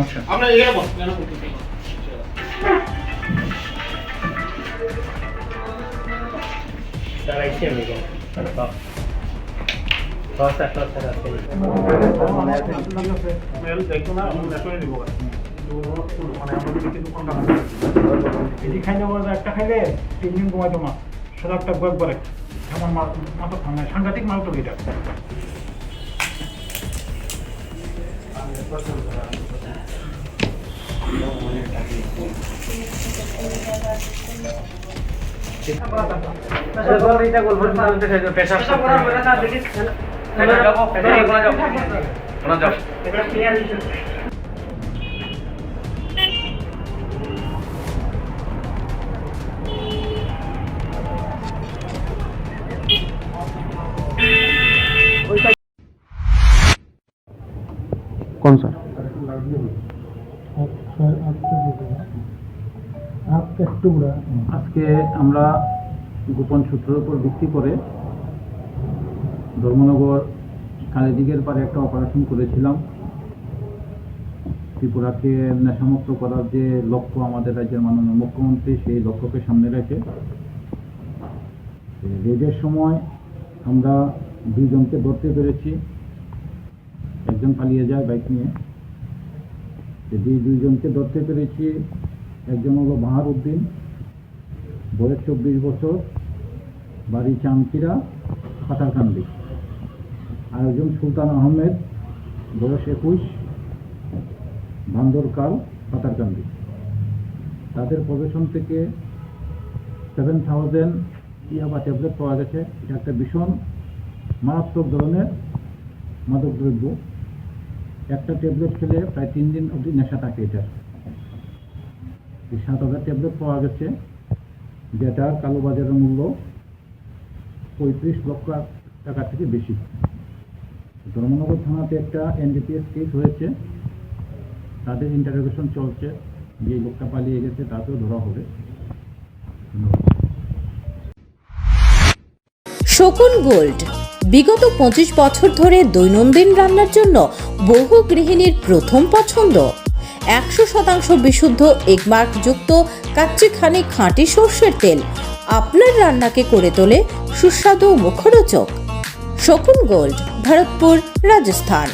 আচ্ছা আমরা এখানে বস কেন করতে তারা এসে আমি দশটা আছে দেখো না আমরা শুনে দিব মানে আমাদের কিন্তু কোনটা এটি খাইলে বলবে একটা খাইলে 3 দিন ঘুমাইতো না সারা একটা একবারে এমন মাথা মানে সাংঘাতিক মাল তো এটা এটা বলবো পেশাব कौन सा আজকে আমরা গোপন সূত্রের উপর ভিত্তি করে ধর্মনগর কালীদিঘির পারে একটা অপারেশন করেছিলাম। ত্রিপুরাকে নেশামুক্ত করার যে লক্ষ্য আমাদের রাজ্যের মাননীয় মুখ্যমন্ত্রী, সেই লক্ষ্যকে সামনে রেখে রেডের সময় আমরা 2 জনকে ধরতে পেরেছি। একজন পালিয়ে যায় বাইক নিয়ে। যে 2 জনকে ধরতে পেরেছি, একজন হলো বাহার উদ্দিন, বয়স 24 বছর, বাড়ি চামকিরা, পাতারকান্দি। আর একজন সুলতান আহমেদ, বয়স 21, ভান্দরকাল, পাতারকান্দি। তাদের পজিশন থেকে 7000 ইয়াবা ট্যাবলেট পাওয়া গেছে। এটা একটা ভীষণ মারাত্মক ধরনের মাদক দ্রব্য। একটা ট্যাবলেট খেলে প্রায় 3 দিন অবধি নেশা থাকে এটার। 7000 ট্যাবলেট পাওয়া গেছে, যেটার কালোবাজারের মূল্য 35 লক্ষ টাকা থেকে বেশি। ধর্মনগর থানাতে একটা এনডিপিএস কেস হয়েছে, তাদের ইন্টারোগেশন চলছে। যে লোকটা পালিয়ে গেছে তাকেও ধরা হবে। শকুন গোল্ড বিগত 25 বছর ধরে দৈনন্দিন রান্নার জন্য বহু গৃহিণীর প্রথম পছন্দ। 100% বিশুদ্ধ এগমার্ক যুক্ত কাচ্চিখানি খাঁটি সর্ষের তেল আপনার রান্নাকে করে তোলে সুস্বাদু ও মুখরোচক। শকুন গোল্ড, ভরতপুর, রাজস্থান।